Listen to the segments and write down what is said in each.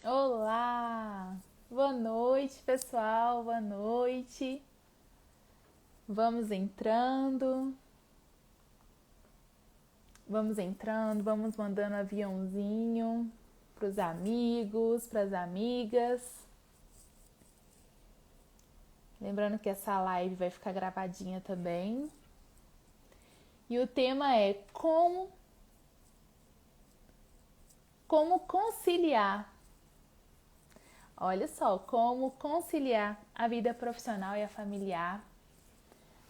Olá! Boa noite, pessoal. Boa noite. Vamos mandando aviãozinho para os amigos, para as amigas. Lembrando que essa live vai ficar gravadinha também. E o tema é como conciliar. Olha só, como conciliar a vida profissional e a familiar.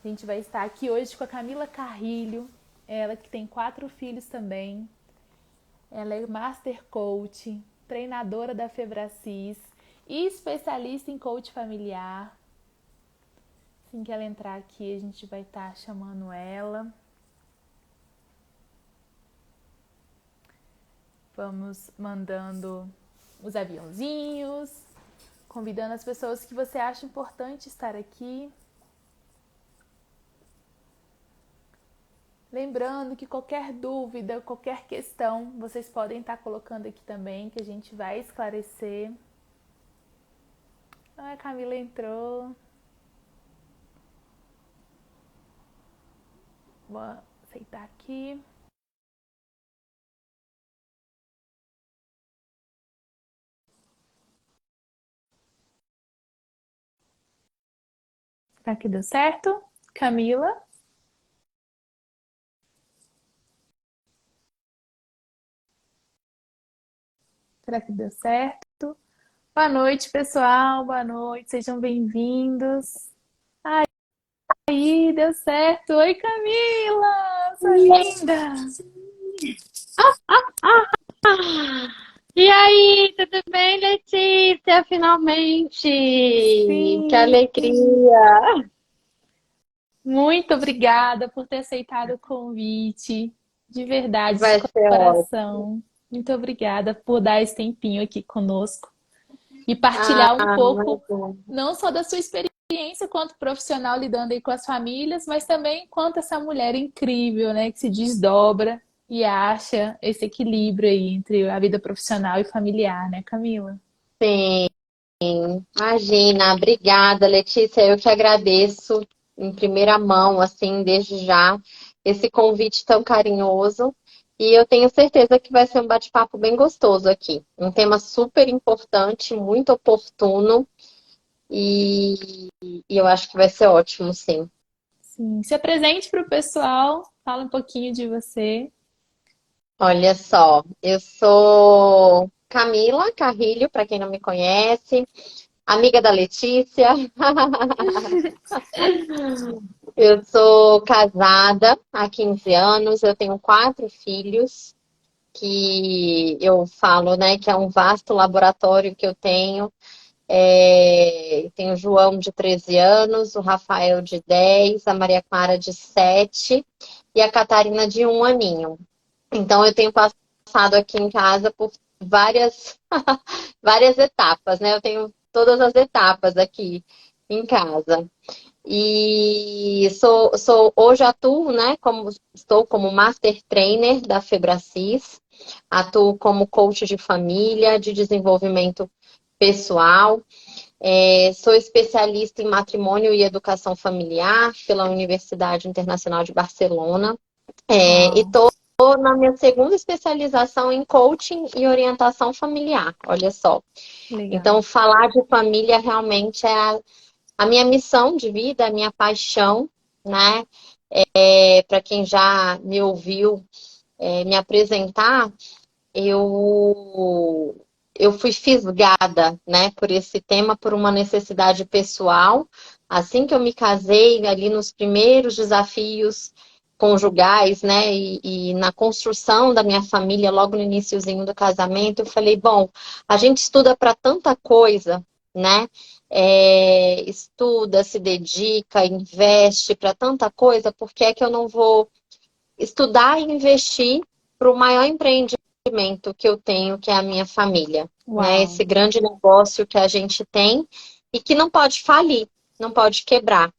A gente vai estar aqui hoje com a Camila Carrilho, ela que tem 4 filhos também. Ela é Master Coach, treinadora da Febracis e especialista em coach familiar. Assim que ela entrar aqui, a gente vai estar chamando ela. Vamos mandando os aviãozinhos, convidando as pessoas que você acha importante estar aqui. Lembrando que qualquer dúvida, qualquer questão, vocês podem estar colocando aqui também, que a gente vai esclarecer. Ah, a Camila entrou. Vou aceitar aqui. Será que deu certo? Camila? Será que deu certo? Boa noite, pessoal. Boa noite, sejam bem-vindos. Aí, deu certo. Oi, Camila! Sua linda! E aí, tudo bem, Letícia? Finalmente! Que Sim! alegria! Muito obrigada por ter aceitado o convite. De verdade, de Vai ser ótimo. coração. Muito obrigada por dar esse tempinho aqui conosco e Ah, partilhar um pouco, imagina. não só da sua experiência quanto profissional lidando aí com as famílias, mas também quanto essa mulher incrível, né, que se desdobra e acha esse equilíbrio aí entre a vida profissional e familiar, né, Camila? Sim, imagina. Obrigada, Letícia. Eu que agradeço em primeira mão, assim, desde já, esse convite tão carinhoso. E eu tenho certeza que vai ser um bate-papo bem gostoso aqui. Um tema super importante, muito oportuno. E eu acho que vai ser ótimo, sim. Sim, se apresente para o pessoal, fala um pouquinho de você. Olha só, eu sou Camila Carrilho, para quem não me conhece, amiga da Letícia. Eu sou casada há 15 anos, eu tenho 4 filhos, que eu falo, né, que é um vasto laboratório que eu tenho. Tenho o João de 13 anos, o Rafael de 10, a Maria Clara de 7 e a Catarina de 1 aninho. Então, eu tenho passado aqui em casa por várias, várias etapas, né? Eu tenho todas as etapas aqui em casa. E hoje atuo, né? Estou como Master Trainer da Febracis, atuo como coach de família, de desenvolvimento pessoal. Sou especialista em matrimônio e educação familiar pela Universidade Internacional de Barcelona. E Uau, estou na minha segunda especialização em coaching e orientação familiar, olha só. Então, legal. falar de família realmente é a minha missão de vida, a minha paixão, né? Para quem já me ouviu me apresentar, eu, eu fui fisgada, né, por esse tema, por uma necessidade pessoal. Assim que eu me casei, ali nos primeiros desafios conjugais, né, e na construção da minha família, logo no iniciozinho do casamento, eu falei, bom, a gente estuda para tanta coisa, né, estuda, se dedica, investe para tanta coisa, por que é que eu não vou estudar e investir para o maior empreendimento que eu tenho, que é a minha família, né? Uau. Esse grande negócio que a gente tem e que não pode falir, não pode quebrar.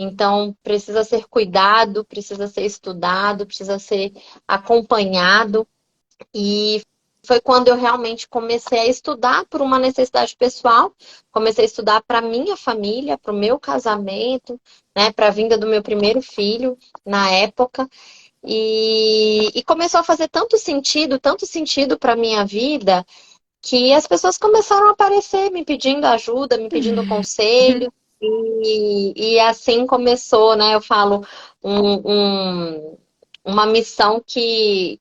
Então, precisa ser cuidado, precisa ser estudado, precisa ser acompanhado. E foi quando eu realmente comecei a estudar por uma necessidade pessoal, comecei a estudar para minha família, para o meu casamento, né, para a vinda do meu primeiro filho na época. E começou a fazer tanto sentido para minha vida, que as pessoas começaram a aparecer me pedindo ajuda, me pedindo conselho, e assim começou, né? Eu falo, um, uma missão que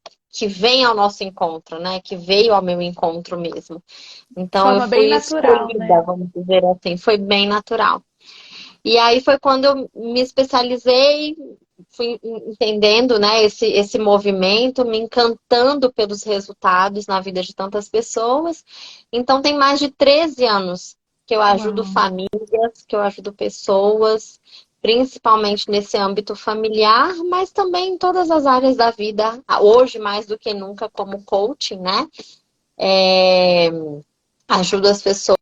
vem ao nosso encontro, né? Que veio ao meu encontro mesmo. De Então eu forma bem fui natural, escolhida, né? vamos dizer assim, foi bem natural. E aí foi quando eu me especializei, fui entendendo, né, esse movimento, me encantando pelos resultados na vida de tantas pessoas. Então tem mais de 13 anos que eu ajudo Uau. famílias, que eu ajudo pessoas, principalmente nesse âmbito familiar, mas também em todas as áreas da vida, hoje mais do que nunca como coaching, né? É, ajudo as pessoas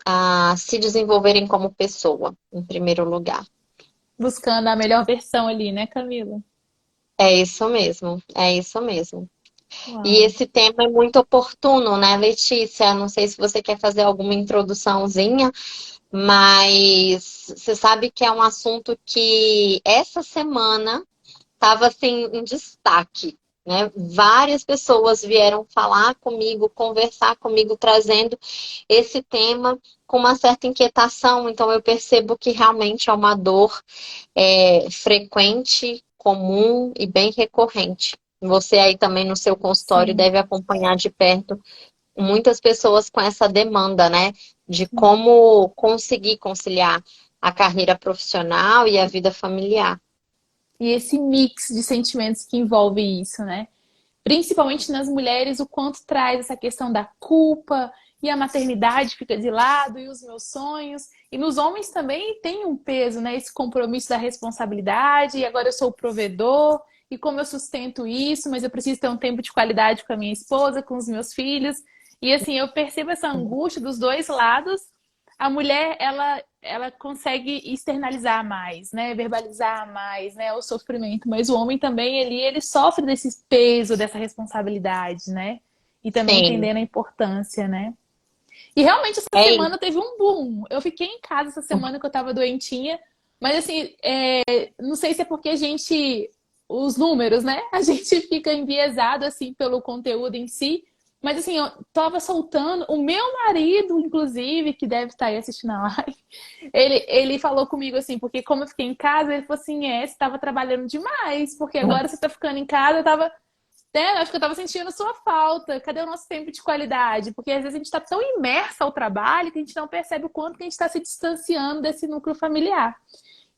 a se desenvolverem como pessoa, em primeiro lugar. Buscando a melhor versão ali, né, Camila? É isso mesmo, é isso mesmo. E Uau. esse tema é muito oportuno, né, Letícia? Não sei se você quer fazer alguma introduçãozinha, mas você sabe que é um assunto que essa semana estava assim em destaque, né? Várias pessoas vieram falar comigo, conversar comigo, trazendo esse tema com uma certa inquietação. Então eu percebo que realmente é uma dor frequente, comum e bem recorrente. Você aí também no seu consultório Sim, deve acompanhar de perto muitas pessoas com essa demanda, né? De sim. como conseguir conciliar a carreira profissional e a vida familiar. E esse mix de sentimentos que envolve isso, né? Principalmente nas mulheres, o quanto traz essa questão da culpa e a maternidade fica de lado e os meus sonhos. E nos homens também tem um peso, né? Esse compromisso da responsabilidade, e agora eu sou o provedor, e como eu sustento isso, mas eu preciso ter um tempo de qualidade com a minha esposa, com os meus filhos. E assim, eu percebo essa angústia dos dois lados. A mulher, ela consegue externalizar mais, né? Verbalizar mais, né? O sofrimento. Mas o homem também, ele sofre desse peso, dessa responsabilidade, né? E também Sim, entendendo a importância, né? E realmente essa é semana isso. teve um boom. Eu fiquei em casa essa semana que eu tava doentinha. Mas assim, não sei se é porque a gente. Os números, né? A gente fica enviesado assim pelo conteúdo em si. Mas assim, eu tava soltando. O meu marido, inclusive, que deve estar aí assistindo a live, ele falou comigo assim, porque como eu fiquei em casa, ele falou assim: você estava trabalhando demais, porque agora você tá ficando em casa, eu tava acho que eu tava sentindo sua falta. Cadê o nosso tempo de qualidade? Porque às vezes a gente tá tão imersa ao trabalho que a gente não percebe o quanto que a gente está se distanciando desse núcleo familiar.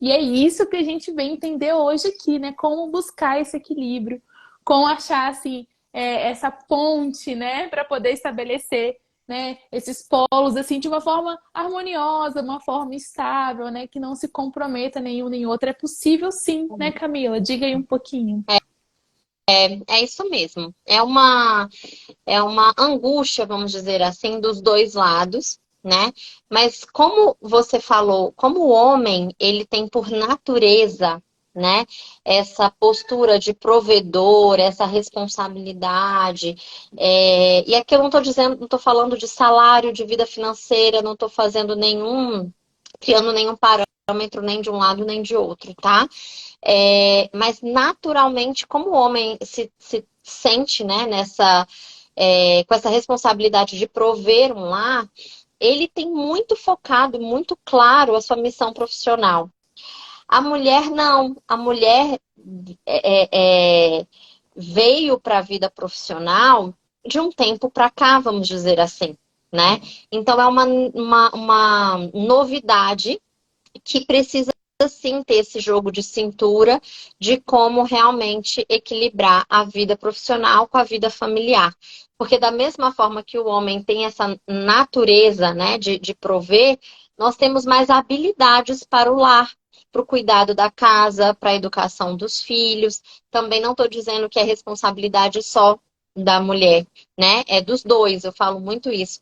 E é isso que a gente vem entender hoje aqui, né? Como buscar esse equilíbrio, como achar assim essa ponte, né, para poder estabelecer, né, esses polos assim de uma forma harmoniosa, uma forma estável, né, que não se comprometa nenhum nem outro. É possível sim, né, Camila? Diga aí um pouquinho. É isso mesmo. É uma angústia, vamos dizer assim, dos dois lados, né? Mas como você falou, como o homem, ele tem por natureza, né, essa postura de provedor, essa responsabilidade. E aqui eu não estou dizendo, não estou falando de salário, de vida financeira, não estou fazendo criando nenhum parâmetro nem de um lado nem de outro, tá? Mas naturalmente, como o homem se sente, né, com essa responsabilidade de prover um lar, ele tem muito focado, muito claro a sua missão profissional. A mulher não, a mulher veio para a vida profissional de um tempo para cá, vamos dizer assim, né? Então é uma novidade que precisa sim ter esse jogo de cintura de como realmente equilibrar a vida profissional com a vida familiar. Porque da mesma forma que o homem tem essa natureza, né, de prover, nós temos mais habilidades para o lar, para o cuidado da casa, para a educação dos filhos. Também não estou dizendo que é responsabilidade só da mulher, né? É dos dois, eu falo muito isso.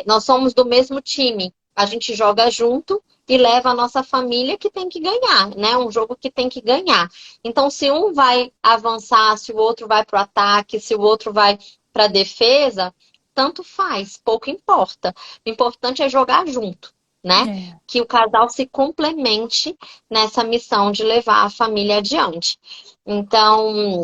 Nós somos do mesmo time, a gente joga junto e leva a nossa família que tem que ganhar, né? Um jogo que tem que ganhar. Então, se um vai avançar, se o outro vai para o ataque, se o outro vai para defesa, tanto faz, pouco importa. O importante é jogar junto, né? É. Que o casal se complemente nessa missão de levar a família adiante. Então,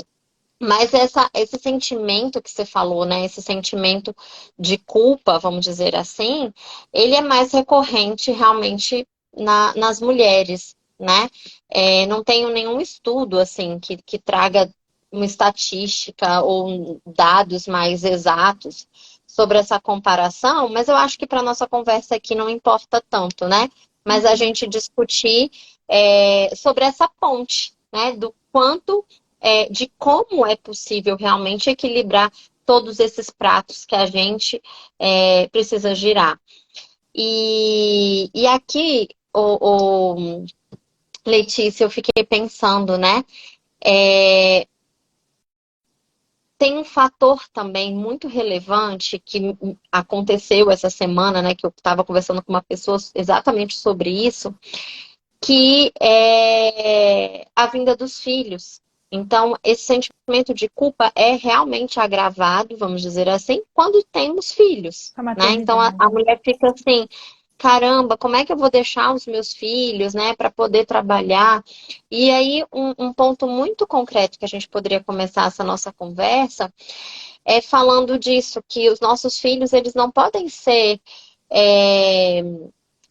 mas esse sentimento que você falou, né? Esse sentimento de culpa, vamos dizer assim, ele é mais recorrente realmente nas mulheres, né? Não tenho nenhum estudo assim que traga uma estatística ou dados mais exatos sobre essa comparação, mas eu acho que para nossa conversa aqui não importa tanto, né? Mas a gente discutir sobre essa ponte, né? Do quanto de como é possível realmente equilibrar todos esses pratos que a gente precisa girar. E aqui, Letícia, eu fiquei pensando, né? É, tem um fator também muito relevante que aconteceu essa semana, né? Que eu estava conversando com uma pessoa exatamente sobre isso, que é a vinda dos filhos. Então, esse sentimento de culpa é realmente agravado, vamos dizer assim, quando temos filhos, A né? Então, a maternidade. mulher fica assim, caramba, como é que eu vou deixar os meus filhos, né, para poder trabalhar? E aí, um ponto muito concreto que a gente poderia começar essa nossa conversa é falando disso, que os nossos filhos, eles não podem é,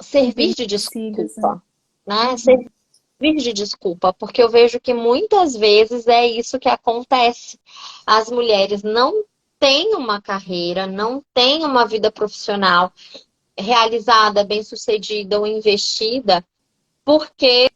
servir de Empecilhos, né? desculpa, né? Uhum. Servir de desculpa, porque eu vejo que muitas vezes é isso que acontece. As mulheres não têm uma carreira, não têm uma vida profissional realizada, bem-sucedida ou investida, porque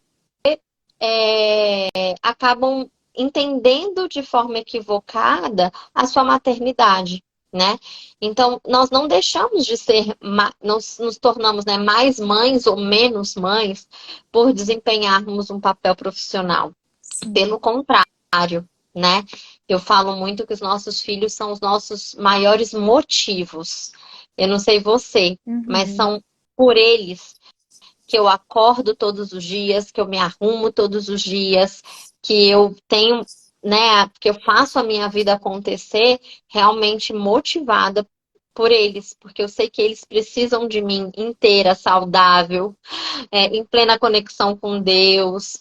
acabam entendendo de forma equivocada a sua maternidade, né? Então, nós não deixamos de ser, nós nos tornamos, né, mais mães ou menos mães por desempenharmos um papel profissional. Sim. Pelo contrário, né? Eu falo muito que os nossos filhos são os nossos maiores motivos. Eu não sei você, mas Uhum. são por eles que eu acordo todos os dias, que eu me arrumo todos os dias, que eu tenho, né, que eu faço a minha vida acontecer realmente motivada por eles, porque eu sei que eles precisam de mim inteira, saudável, em plena conexão com Deus,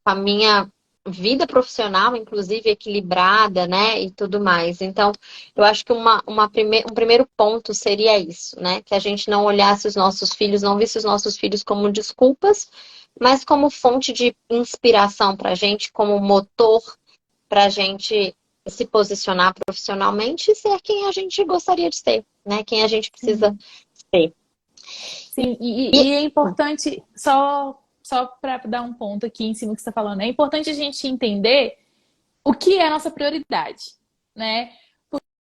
com a minha vida profissional, inclusive, equilibrada, né? E tudo mais. Então, eu acho que um primeiro ponto seria isso, né? Que a gente não olhasse os nossos filhos, não visse os nossos filhos como desculpas, mas como fonte de inspiração para a gente, como motor para a gente se posicionar profissionalmente e ser quem a gente gostaria de ser, né? Quem a gente precisa Sim. ser. Sim, E, e é importante, só para dar um ponto aqui em cima do que você está falando, é importante a gente entender o que é a nossa prioridade, né?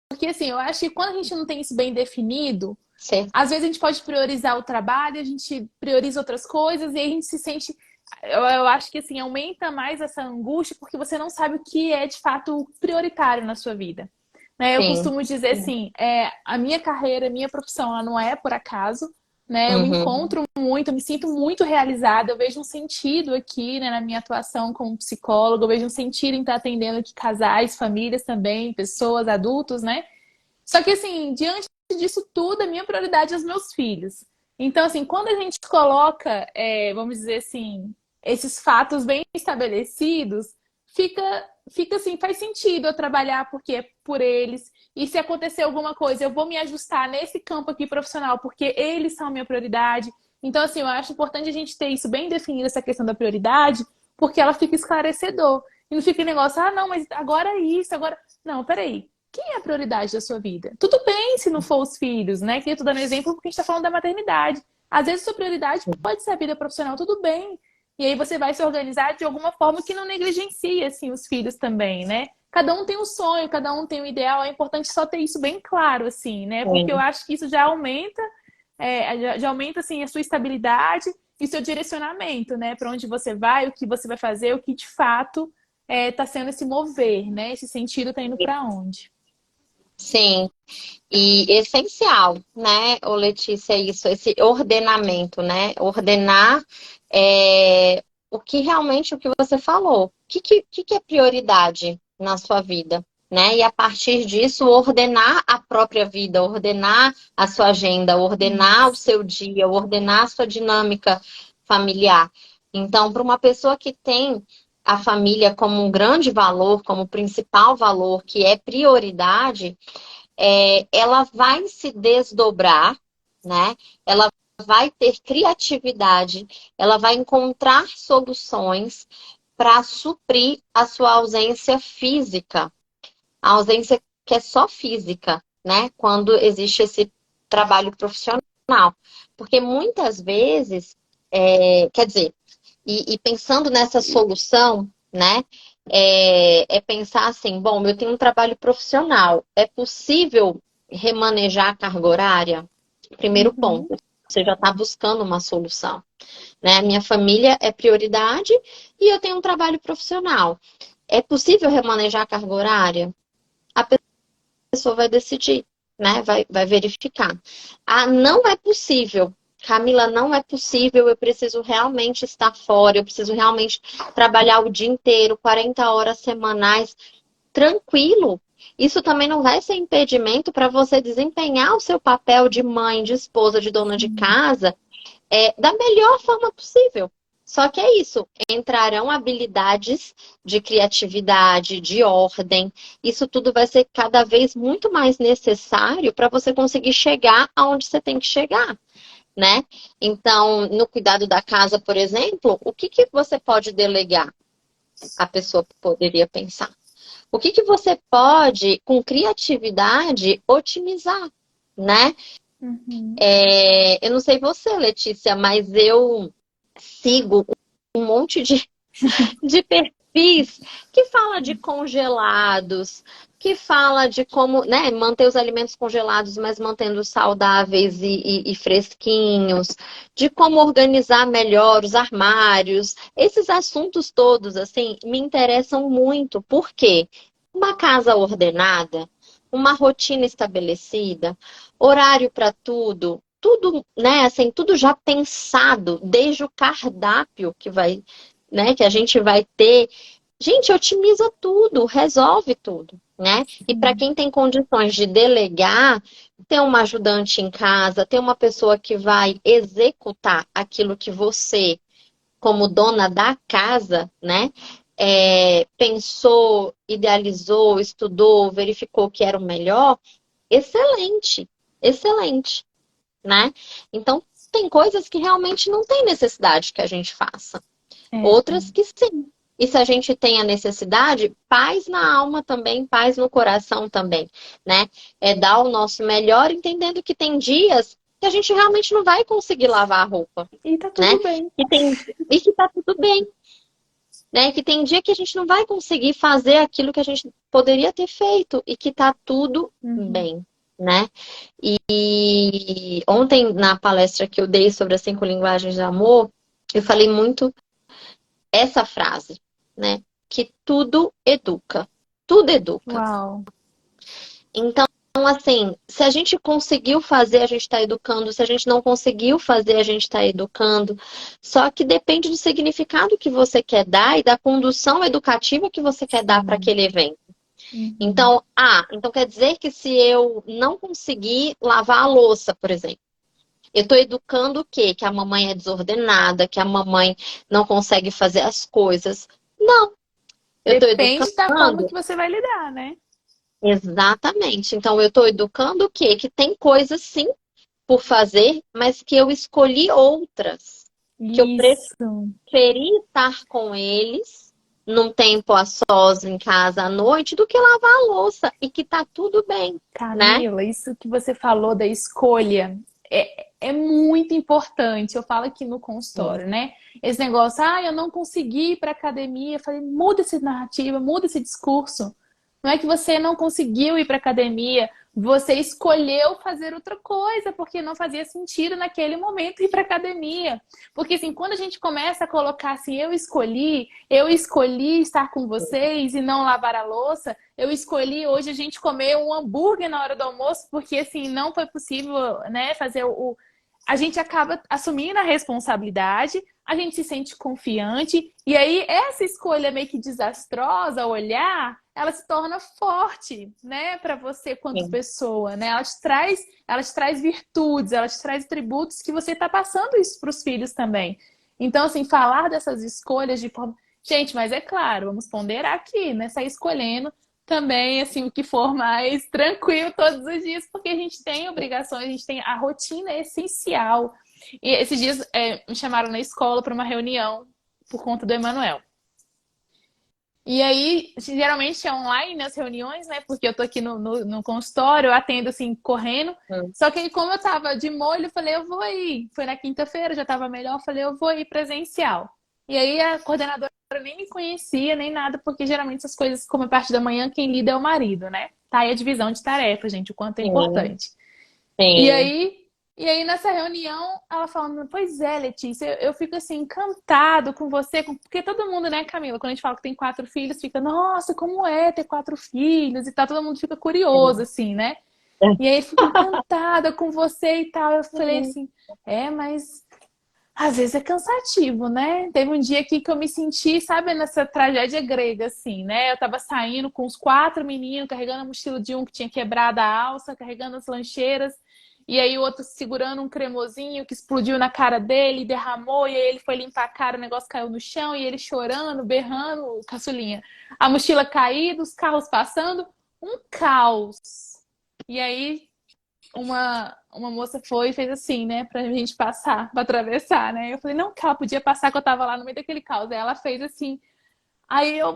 Porque assim, eu acho que quando a gente não tem isso bem definido, ser, às vezes a gente pode priorizar o trabalho, a gente prioriza outras coisas e aí a gente se sente. Eu acho que assim, aumenta mais essa angústia porque você não sabe o que é de fato prioritário na sua vida. Né? Eu sim. costumo dizer assim, a minha carreira, a minha profissão, ela não é por acaso. Né? Eu me Uhum. encontro muito, eu me sinto muito realizada, eu vejo um sentido aqui, né, na minha atuação como psicóloga, eu vejo um sentido em estar atendendo aqui casais, famílias também, pessoas, adultos, né? Só que, assim, diante disso tudo, a minha prioridade é os meus filhos. Então, assim, quando a gente coloca, vamos dizer assim, esses fatos bem estabelecidos, fica assim, faz sentido eu trabalhar porque é por eles. E se acontecer alguma coisa, eu vou me ajustar nesse campo aqui profissional, porque eles são a minha prioridade. Então, assim, eu acho importante a gente ter isso bem definido, essa questão da prioridade, porque ela fica esclarecedor. E não fica negócio, ah, não, mas agora é isso, agora. Não, peraí. Quem é a prioridade da sua vida? Tudo bem se não for os filhos, né? Que eu tô dando exemplo porque a gente tá falando da maternidade. Às vezes, sua prioridade pode ser a vida profissional, tudo bem. E aí você vai se organizar de alguma forma que não negligencie, assim, os filhos também, né? Cada um tem um sonho, cada um tem um ideal. É importante só ter isso bem claro, assim, né? Porque eu Sim. acho que isso já aumenta, já aumenta, assim, a sua estabilidade e seu direcionamento, né? Para onde você vai, o que você vai fazer, o que de fato tá sendo esse mover, né? Esse sentido tá indo para onde. Sim, e essencial, né, ô Letícia, isso, esse ordenamento, né? Ordenar o que realmente o que você falou. O que é prioridade na sua vida? né? E a partir disso, ordenar a própria vida, ordenar a sua agenda, ordenar o seu dia, ordenar a sua dinâmica familiar. Então, para uma pessoa que tem a família como um grande valor, como principal valor, que é prioridade, ela vai se desdobrar, né? Ela vai ter criatividade, ela vai encontrar soluções para suprir a sua ausência física, a ausência que é só física, né? Quando existe esse trabalho profissional. Porque muitas vezes, quer dizer, e pensando nessa solução, né? Pensar assim, bom, eu tenho um trabalho profissional, é possível remanejar a carga horária? Primeiro Uhum. ponto, você já está buscando uma solução, né? Minha família é prioridade e eu tenho um trabalho profissional. É possível remanejar a carga horária? A pessoa vai decidir, né? Vai verificar. Ah, não é possível. Camila, não é possível, eu preciso realmente estar fora, eu preciso realmente trabalhar o dia inteiro, 40 horas semanais, tranquilo. Isso também não vai ser impedimento para você desempenhar o seu papel de mãe, de esposa, de dona de Sim. casa, da melhor forma possível. Só que é isso, entrarão habilidades de criatividade, de ordem. Isso tudo vai ser cada vez muito mais necessário para você conseguir chegar aonde você tem que chegar, né? Então, no cuidado da casa, por exemplo, o que que você pode delegar? A pessoa poderia pensar. O que que você pode, com criatividade, otimizar, né? Uhum. Eu não sei você, Letícia, mas eu sigo um monte de perfis que fala de congelados, que fala de como, né, manter os alimentos congelados, mas mantendo saudáveis e fresquinhos, de como organizar melhor os armários. Esses assuntos todos, assim, me interessam muito. Por quê? Uma casa ordenada, uma rotina estabelecida, horário para tudo, tudo, né, assim, tudo já pensado, desde o cardápio que vai, né, que a gente vai ter. Gente, otimiza tudo, resolve tudo, né? E para Sim. quem tem condições de delegar, ter uma ajudante em casa, ter uma pessoa que vai executar aquilo que você, como dona da casa, né, pensou, idealizou, estudou, verificou que era o melhor, excelente, excelente, né? Então, tem coisas que realmente não tem necessidade que a gente faça. É. Outras que sim. E se a gente tem a necessidade, paz na alma também, paz no coração também, né? É dar o nosso melhor, entendendo que tem dias que a gente realmente não vai conseguir lavar a roupa, E tá né? tudo bem. E que tá tudo bem, né? Que tem dia que a gente não vai conseguir fazer aquilo que a gente poderia ter feito e que tá tudo Uhum. bem, né? E ontem, na palestra que eu dei sobre as 5 linguagens de amor, eu falei muito essa frase, né? Que tudo educa. Tudo educa. Uau. Então, assim, se a gente conseguiu fazer, a gente está educando. Se a gente não conseguiu fazer, a gente está educando. Só que depende do significado que você quer dar e da condução educativa que você quer dar para Sim. aquele evento. Uhum. Então quer dizer que se eu não conseguir lavar a louça, por exemplo, eu estou educando o quê? Que a mamãe é desordenada, que a mamãe não consegue fazer as coisas. Não, eu estou Depende da forma educando. que você vai lidar, né? Exatamente. Então, eu estou educando o quê? Que tem coisas sim por fazer, mas que eu escolhi outras. Que eu Isso. preferi estar com eles num tempo a sós em casa à noite do que lavar a louça. E que tá tudo bem, né? Camila, isso que você falou da escolha é muito importante. Eu falo aqui no consultório, né? Esse negócio, eu não consegui ir para academia. Eu falei, muda essa narrativa, muda esse discurso. Não é que você não conseguiu ir para academia, você escolheu fazer outra coisa porque não fazia sentido naquele momento ir para academia. Porque assim, quando a gente começa a colocar assim, eu escolhi estar com vocês e não lavar a louça, eu escolhi hoje a gente comer um hambúrguer na hora do almoço, porque assim, não foi possível, né, fazer o. A gente acaba assumindo a responsabilidade, a gente se sente confiante, e aí essa escolha meio que desastrosa, olhar, ela se torna forte, né, para você quanto sim, pessoa, né? Ela te traz virtudes, ela te traz atributos que você está passando isso para os filhos também. Então, assim, falar dessas escolhas de forma. Gente, mas é claro, vamos ponderar aqui, né? Sair escolhendo também, assim, o que for mais tranquilo todos os dias, porque a gente tem obrigações, a gente tem a rotina é essencial. E esses dias me chamaram na escola para uma reunião por conta do Emanuel. E aí, geralmente é online as reuniões, né? Porque eu tô aqui no consultório, eu atendo assim, correndo. hum, Só que aí, como eu tava de molho, eu falei, eu vou ir. Foi na quinta-feira, já tava melhor, eu falei, eu vou ir presencial. E aí a coordenadora nem me conhecia, nem nada, porque geralmente essas coisas, como é parte da manhã, quem lida é o marido, né? Tá aí a divisão de tarefas, gente, o quanto é sim, importante. E sim. aí, e aí nessa reunião, ela falando, pois é, Letícia, eu fico assim, encantado com você, porque todo mundo, né, Camila, quando a gente fala que tem 4 filhos, fica, nossa, como é ter 4 filhos e tal, todo mundo fica curioso, assim, né? E aí, eu fico encantada com você e tal. Eu falei assim, mas às vezes é cansativo, né? Teve um dia aqui que eu me senti, sabe, nessa tragédia grega, assim, né? Eu tava saindo com os 4 meninos, carregando a mochila de um que tinha quebrado a alça, carregando as lancheiras, e aí o outro segurando um cremosinho que explodiu na cara dele, derramou, e aí ele foi limpar a cara, o negócio caiu no chão, e ele chorando, berrando, caçulinha. A mochila caída, os carros passando, um caos. E aí uma moça foi e fez assim, né, pra gente passar, pra atravessar, né? Eu falei, não, que ela podia passar, que eu tava lá no meio daquele caos. Aí ela fez assim.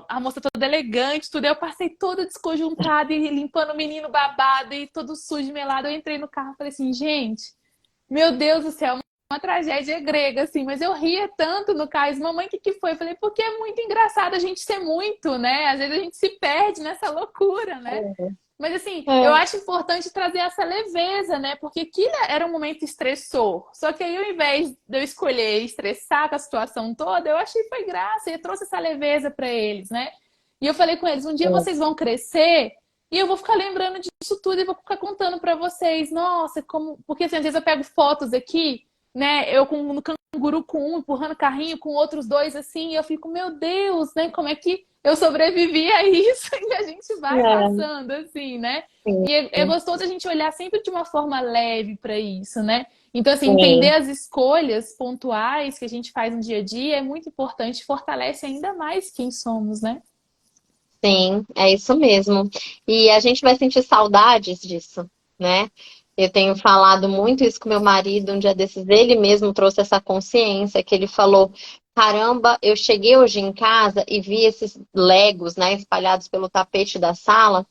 A moça toda elegante, tudo. Aí eu passei toda desconjuntada e limpando o menino babado e todo sujo, melado. Eu entrei no carro e falei assim, gente, meu Deus do céu, uma tragédia grega, assim. Mas eu ria tanto no carro. Mamãe, o que foi? Eu falei, porque é muito engraçado a gente ser muito, né? Às vezes a gente se perde nessa loucura, né? Mas assim, eu É, acho importante trazer essa leveza, né? Porque aquilo era um momento estressor. Só que aí, ao invés de eu escolher estressar com a situação toda, eu achei que foi graça e eu trouxe essa leveza para eles, né? E eu falei com eles: um dia sim, vocês vão crescer e eu vou ficar lembrando disso tudo e vou ficar contando para vocês. Nossa, como. Porque assim, às vezes eu pego fotos aqui, né? Eu com no canguru com um, empurrando carrinho, com outros dois assim, e eu fico, meu Deus, né? Como é que eu sobrevivi a isso e a gente vai é, passando, assim, né? sim, E é gostoso a gente olhar sempre de uma forma leve para isso, né? Então, assim, entender sim. as escolhas pontuais que a gente faz no dia a dia é muito importante, fortalece ainda mais quem somos, né? Sim, é isso mesmo. E a gente vai sentir saudades disso, né? Eu tenho falado muito isso com meu marido, um dia desses, ele mesmo trouxe essa consciência, que ele falou, caramba, eu cheguei hoje em casa e vi esses Legos, né, espalhados pelo tapete da sala,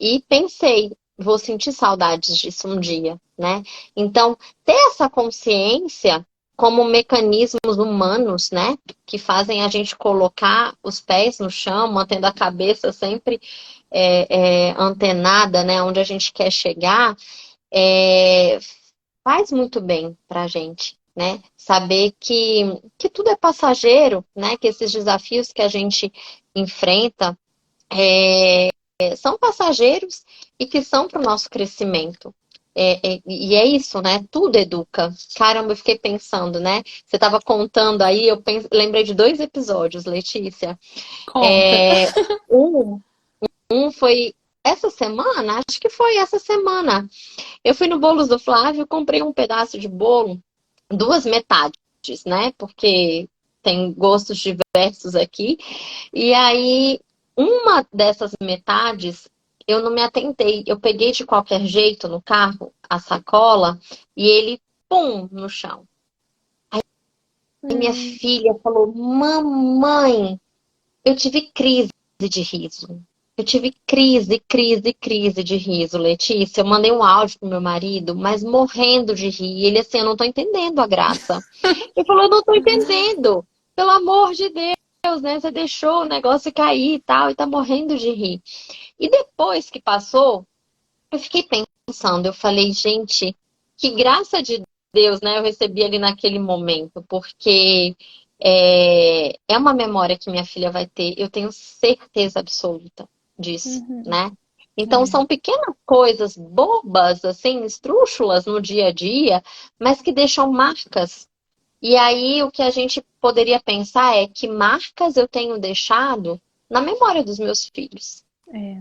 e pensei, vou sentir saudades disso um dia, né? Então, ter essa consciência como mecanismos humanos, né, que fazem a gente colocar os pés no chão, mantendo a cabeça sempre antenada, né, onde a gente quer chegar, é, faz muito bem para a gente, né? Saber que tudo é passageiro, né? Que esses desafios que a gente enfrenta são passageiros e que são para o nosso crescimento. E é isso, né? Tudo educa. Caramba, eu fiquei pensando, né? Você estava contando aí, lembrei de 2 episódios, Letícia. Conta. É, um, um foi essa semana, acho que foi essa semana. Eu fui no Bolos do Flávio, comprei um pedaço de bolo, 2 metades, né? Porque tem gostos diversos aqui. E aí, uma dessas metades, eu não me atentei. Eu peguei de qualquer jeito no carro a sacola e ele, pum, no chão. Aí minha Hum. filha falou: Mamãe, eu tive crise de riso. Eu tive crise de riso, Letícia. Eu mandei um áudio pro meu marido, mas morrendo de rir. Ele assim, eu não tô entendendo a graça. Ele falou, eu não tô entendendo. Pelo amor de Deus, né? Você deixou o negócio cair e tal, e tá morrendo de rir. E depois que passou, eu fiquei pensando, eu falei, gente, que graça de Deus, né? Eu recebi ali naquele momento, porque é uma memória que minha filha vai ter, eu tenho certeza absoluta disso, Uhum. né? Então É. são pequenas coisas bobas, assim, esdrúxulas no dia a dia, mas que deixam marcas. E aí o que a gente poderia pensar é que marcas eu tenho deixado na memória dos meus filhos. É.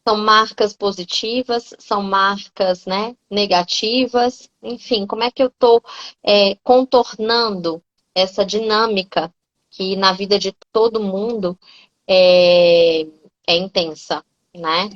São marcas positivas, são marcas, né, negativas, enfim, como é que eu estou contornando essa dinâmica que na vida de todo mundo é, é intensa, né?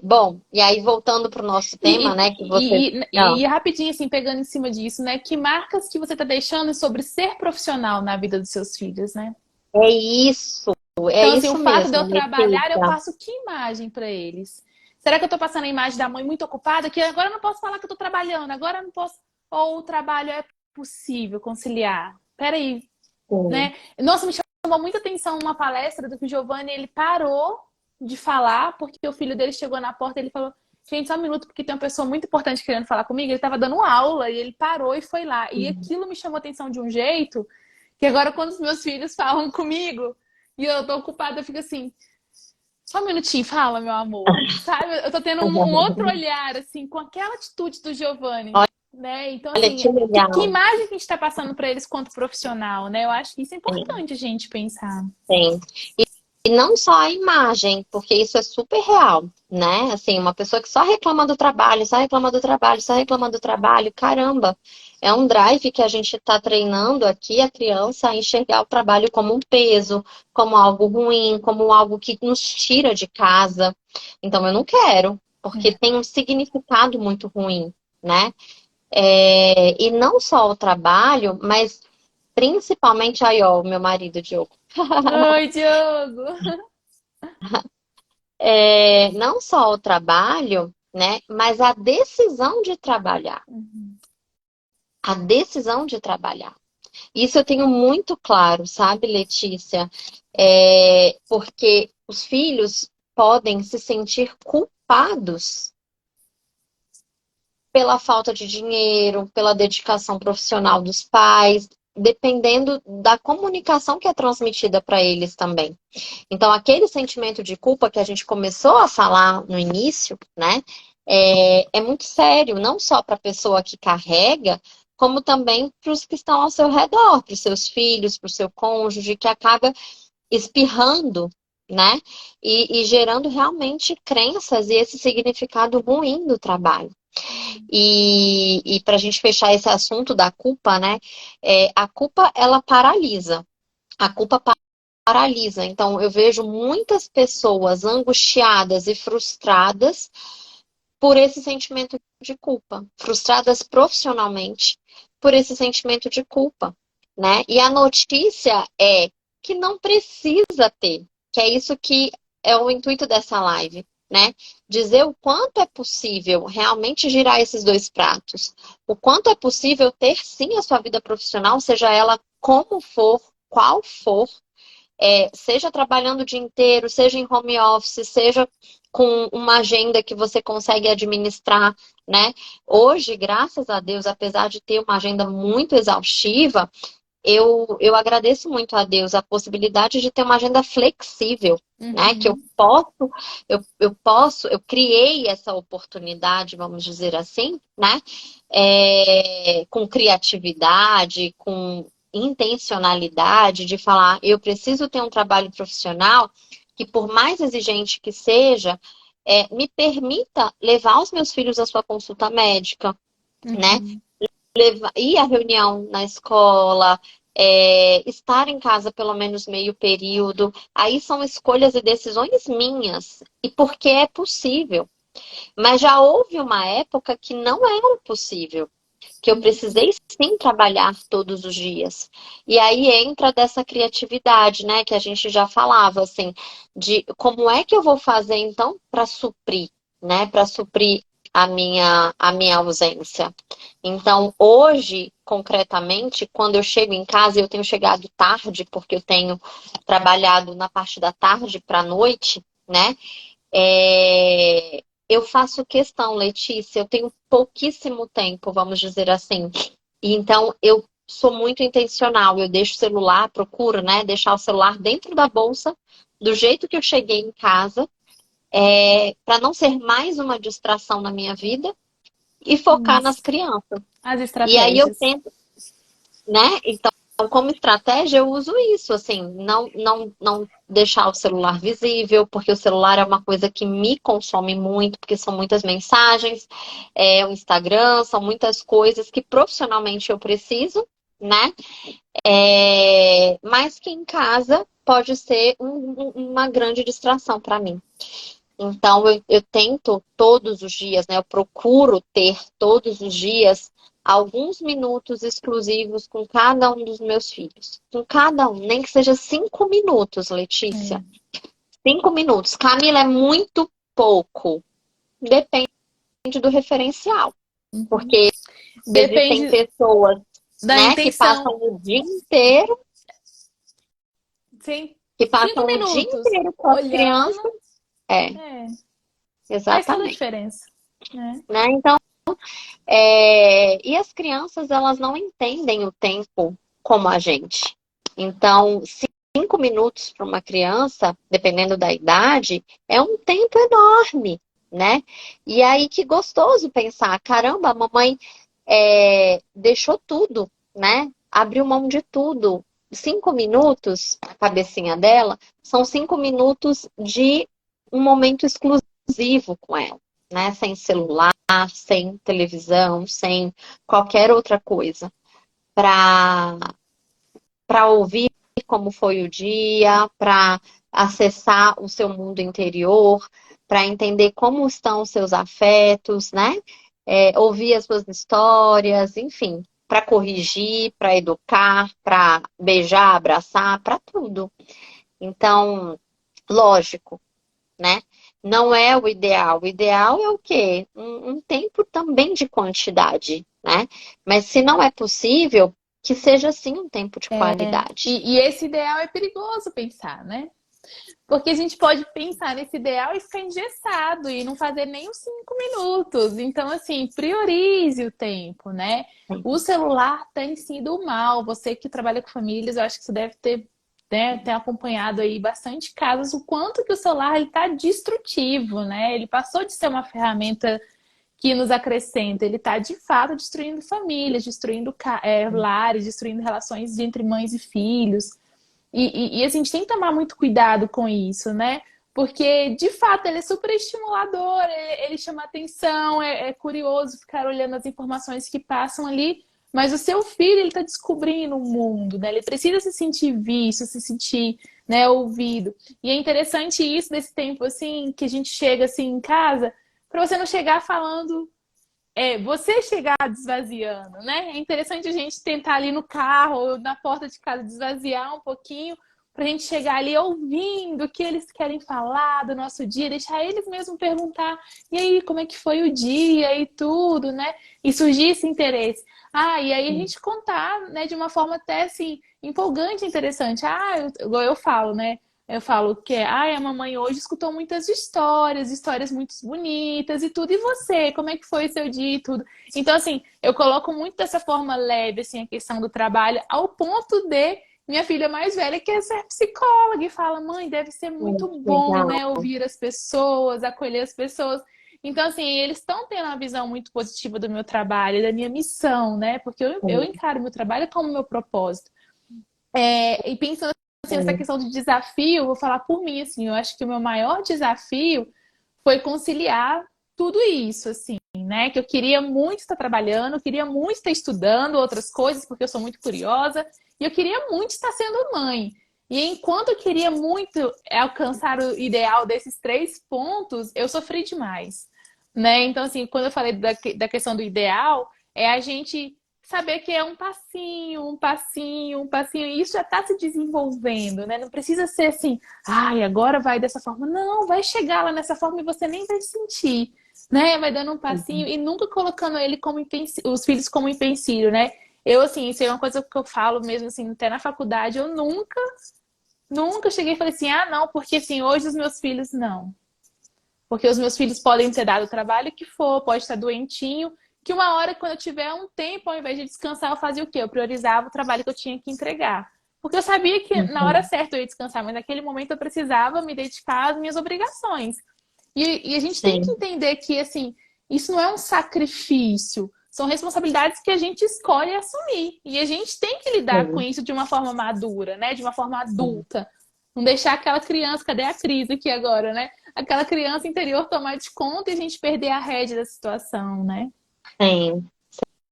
Bom, e aí voltando para o nosso tema, E, né, que você... e rapidinho, assim, pegando em cima disso, né? Que marcas que você tá deixando sobre ser profissional na vida dos seus filhos, né? É isso, é Então, assim, o isso fato de mesmo, eu trabalhar, eu Letícia. passo que imagem para eles? Será que eu tô passando a imagem da mãe muito ocupada? Que agora eu não posso falar que eu tô trabalhando, agora eu não posso. Ou o trabalho é possível conciliar? Peraí, Sim. né? Nossa, me chamou muita atenção uma palestra do que o Giovanni, ele parou de falar porque o filho dele chegou na porta e ele falou: gente, só um minuto, porque tem uma pessoa muito importante querendo falar comigo. Ele estava dando aula e ele parou e foi lá. E aquilo me chamou atenção de um jeito que agora, quando os meus filhos falam comigo e eu tô ocupada, eu fico assim: só um minutinho, fala, meu amor. Sabe? Eu tô tendo um outro olhar, assim, com aquela atitude do Giovanni. Né? Então, Olha que assim, que legal. imagem que a gente está passando para eles quanto profissional, né? Eu acho que isso é importante a gente pensar. Tem. E não só a imagem, porque isso é super real, né? Assim, uma pessoa que só reclama do trabalho, só reclama do trabalho, só reclama do trabalho, caramba, é um drive que a gente está treinando aqui a criança a enxergar o trabalho como um peso, como algo ruim, como algo que nos tira de casa. Então, eu não quero, porque É. tem um significado muito ruim, né? E não só o trabalho, mas principalmente aí, ó, o meu marido, Diogo. Oi, Diogo! Não só o trabalho, né, mas a decisão de trabalhar. Uhum. A decisão de trabalhar. Isso eu tenho muito claro, sabe, Letícia? Porque os filhos podem se sentir culpados pela falta de dinheiro, pela dedicação profissional dos pais, dependendo da comunicação que é transmitida para eles também. Então, aquele sentimento de culpa que a gente começou a falar no início, né, é muito sério, não só para a pessoa que carrega, como também para os que estão ao seu redor, para os seus filhos, para o seu cônjuge, que acaba espirrando, né, e gerando realmente crenças e esse significado ruim do trabalho. E para a gente fechar esse assunto da culpa, né, a culpa ela paralisa. A culpa paralisa. Então, eu vejo muitas pessoas angustiadas e frustradas por esse sentimento de culpa, frustradas profissionalmente por esse sentimento de culpa, né? E a notícia é que não precisa ter, que é isso que é o intuito dessa live, né? Dizer o quanto é possível realmente girar esses dois pratos, o quanto é possível ter sim a sua vida profissional, seja ela como for, qual for, seja trabalhando o dia inteiro, seja em home office, seja com uma agenda que você consegue administrar, né? Hoje, graças a Deus, apesar de ter uma agenda muito exaustiva, eu agradeço muito a Deus a possibilidade de ter uma agenda flexível, né? Que Uhum. eu criei essa oportunidade, vamos dizer assim, né? Com criatividade, com intencionalidade de falar, eu preciso ter um trabalho profissional que, por mais exigente que seja, me permita levar os meus filhos à sua consulta médica, né? Uhum. Ir à reunião na escola, estar em casa pelo menos meio período. Aí são escolhas e decisões minhas, e porque é possível. Mas já houve uma época que não era possível, que eu precisei sim trabalhar todos os dias. E aí entra dessa criatividade, né, que a gente já falava, assim, de como é que eu vou fazer então para suprir, né, para suprir a minha ausência. Então, hoje, concretamente, quando eu chego em casa, eu tenho chegado tarde, porque eu tenho trabalhado na parte da tarde para a noite, né? Eu faço questão, Letícia, eu tenho pouquíssimo tempo, vamos dizer assim. E então eu sou muito intencional. Eu deixo o celular, procuro, né, deixar o celular dentro da bolsa, do jeito que eu cheguei em casa, para não ser mais uma distração na minha vida e focar nas Isso. crianças. As E aí eu estratégias. tento, né? Então, como estratégia, eu uso isso, assim, não deixar o celular visível, porque o celular é uma coisa que me consome muito, porque são muitas mensagens, o Instagram, são muitas coisas que profissionalmente eu preciso, né? Mas que em casa pode ser uma grande distração para mim. Então, eu tento todos os dias, né? Eu procuro ter todos os dias alguns minutos exclusivos com cada um dos meus filhos. Com cada um, nem que seja 5 minutos, Letícia. É. 5 minutos. Camila, é muito pouco. Depende do referencial. Uhum. Porque existem Depende pessoas, da né, que intenção. passam o dia inteiro, Sim. que Cinco passam o dia minutos inteiro com as olhando, crianças. É, é, faz toda a exatamente. diferença, né? Né? Então, e as crianças, elas não entendem o tempo como a gente. Então, 5 minutos para uma criança, dependendo da idade, é um tempo enorme, né? E aí que gostoso pensar, caramba, a mamãe deixou tudo, né? Abriu mão de tudo. 5 minutos, a cabecinha dela, são 5 minutos de um momento exclusivo com ela, né? Sem celular, sem televisão, sem qualquer outra coisa, para ouvir como foi o dia, para acessar o seu mundo interior, para entender como estão os seus afetos, né? Ouvir as suas histórias, enfim, para corrigir, para educar, para beijar, abraçar, para tudo. Então, lógico, né? Não é o ideal. O ideal é o quê? Um tempo também de quantidade, né? Mas se não é possível, que seja sim um tempo de qualidade. E esse ideal é perigoso pensar, né? Porque a gente pode pensar nesse ideal e ficar engessado e não fazer nem os 5 minutos. Então, assim, priorize o tempo, né? O celular tem sido o mal. Você que trabalha com famílias, eu acho que você deve ter, né, ter acompanhado aí bastante casos, o quanto que o celular está destrutivo, né? Ele passou de ser uma ferramenta que nos acrescenta, ele está de fato destruindo famílias, destruindo lares, destruindo relações entre mães e filhos. E a gente tem que tomar muito cuidado com isso, né? Porque, de fato, ele é super estimulador, ele chama atenção, é curioso ficar olhando as informações que passam ali, mas o seu filho, ele está descobrindo o mundo, né? Ele precisa se sentir visto, se sentir, né, ouvido. E é interessante isso desse tempo, assim, que a gente chega, assim, em casa, para você não chegar falando você chegar desvaziando, né? É interessante a gente tentar ali no carro ou na porta de casa desvaziar um pouquinho para a gente chegar ali ouvindo o que eles querem falar do nosso dia, deixar eles mesmos perguntar e aí, como é que foi o dia e tudo, né? E surgir esse interesse. E aí a gente contar, né, de uma forma até assim, empolgante e interessante. Igual eu falo, né? Eu falo que a mamãe hoje escutou muitas histórias, histórias muito bonitas e tudo. E você, como é que foi o seu dia e tudo? Então, assim, eu coloco muito dessa forma leve, assim, a questão do trabalho, ao ponto de minha filha mais velha quer ser psicóloga e fala, mãe, deve ser muito bom, Legal. né, ouvir as pessoas, acolher as pessoas. Então, assim, eles estão tendo uma visão muito positiva do meu trabalho, da minha missão, né? Porque eu encaro meu trabalho como meu propósito. E pensando assim, nessa questão de desafio, vou falar por mim, assim, eu acho que o meu maior desafio foi conciliar tudo isso, assim, né? Que eu queria muito estar trabalhando, queria muito estar estudando outras coisas, porque eu sou muito curiosa, e eu queria muito estar sendo mãe. E enquanto eu queria muito alcançar o ideal desses 3 pontos, eu sofri demais, né? Então, assim, quando eu falei da questão do ideal, é a gente saber que é um passinho, um passinho, um passinho, e isso já está se desenvolvendo, né? Não precisa ser assim, agora vai dessa forma. Não, vai chegar lá nessa forma e você nem vai sentir, né? Vai dando um passinho e nunca colocando ele como os filhos como empecilho, né? Eu, assim, isso é uma coisa que eu falo mesmo, assim, até na faculdade, eu nunca cheguei e falei assim, não, porque assim, hoje os meus filhos não. Porque os meus filhos podem ter dado o trabalho que for, pode estar doentinho, que uma hora, quando eu tiver um tempo, ao invés de descansar, eu fazia o quê? Eu priorizava o trabalho que eu tinha que entregar. Porque eu sabia que na hora certa eu ia descansar, mas naquele momento eu precisava me dedicar às minhas obrigações. E a gente tem que Sim, entender que, assim, isso não é um sacrifício. são responsabilidades que a gente escolhe assumir. E a gente tem que lidar com Sim, isso de uma forma madura, né? De uma forma adulta. Não deixar aquela criança, cadê a Cris aqui agora, né? Aquela criança interior tomar de conta e a gente perder a rédea da situação, né? sim,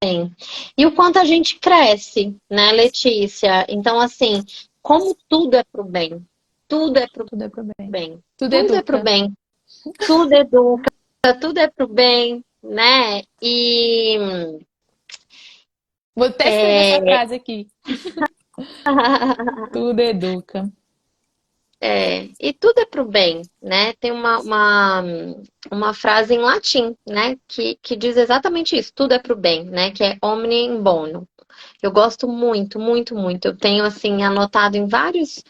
sim. E o quanto a gente cresce, né, Letícia? Então, assim, como tudo é pro bem. Tudo é pro Tudo é pro bem. bem. Tudo Tudo é pro educa. bem. Tudo educa, tudo é pro bem, né? E Vou até escrever essa é, frase aqui. Tudo educa. e tudo é pro bem, né? Tem uma frase em latim, né? Que diz exatamente isso, tudo é pro bem, né? Que é omnia in bono. Eu gosto muito, muito, muito. Eu tenho, assim, anotado em vários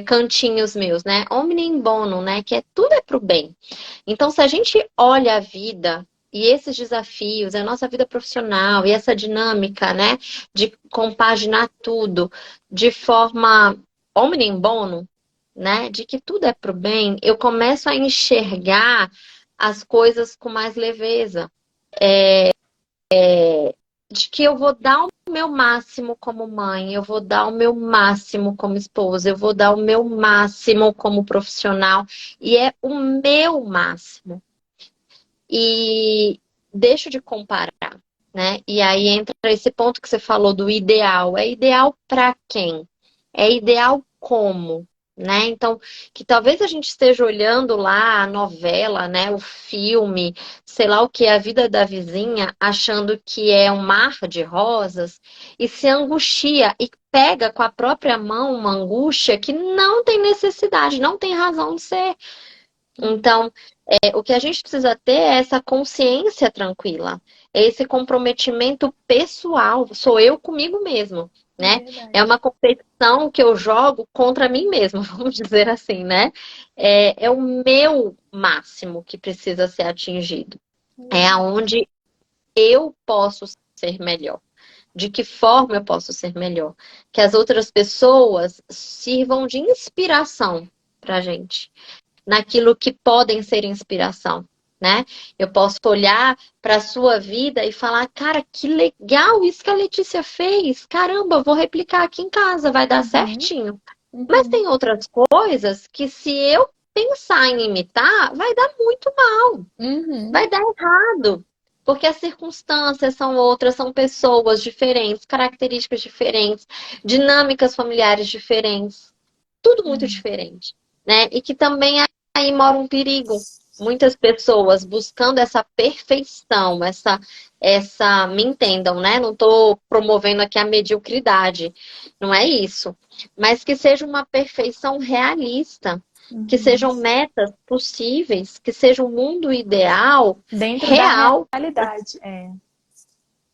cantinhos meus, né? Omnia in bono, né? Que é tudo é pro bem. Então, se a gente olha a vida e esses desafios, a nossa vida profissional e essa dinâmica, né? De compaginar tudo de forma omnia in bono, né? De que tudo é pro bem, eu começo a enxergar as coisas com mais leveza. De que eu vou dar o meu máximo como mãe, eu vou dar o meu máximo como esposa, eu vou dar o meu máximo como profissional, e é o meu máximo. E deixo de comparar, né? E aí entra esse ponto que você falou do ideal. É ideal para quem? É ideal como? Né? Então, que talvez a gente esteja olhando lá a novela, né, o filme, sei lá o que, a vida da vizinha, achando que é um mar de rosas e se angustia e pega com a própria mão uma angústia que não tem necessidade, não tem razão de ser. Então, o que a gente precisa ter é essa consciência tranquila, é esse comprometimento pessoal, sou eu comigo mesmo, É né? É verdade. uma competição que eu jogo contra mim mesma, vamos dizer assim, né? É o meu máximo que precisa ser atingido. É É verdade. aonde eu posso ser melhor. De que forma eu posso ser melhor? Que as outras pessoas sirvam de inspiração pra gente naquilo que podem ser inspiração, né? Eu posso olhar para a sua vida e falar, cara, que legal isso que a Letícia fez. Caramba, eu vou replicar aqui em casa, vai dar Uhum, certinho. Mas uhum, tem outras coisas que se eu pensar em imitar, vai dar muito mal, uhum. vai dar errado. Porque as circunstâncias são outras, são pessoas diferentes, características diferentes, dinâmicas familiares diferentes, tudo muito Uhum. diferente, né? E que também aí mora um perigo. Muitas pessoas buscando essa perfeição, me entendam, né? Não estou promovendo aqui a mediocridade, não é isso. Mas que seja uma perfeição realista, que Uhum. sejam metas possíveis, que seja um mundo ideal, Dentro da real, realidade, é.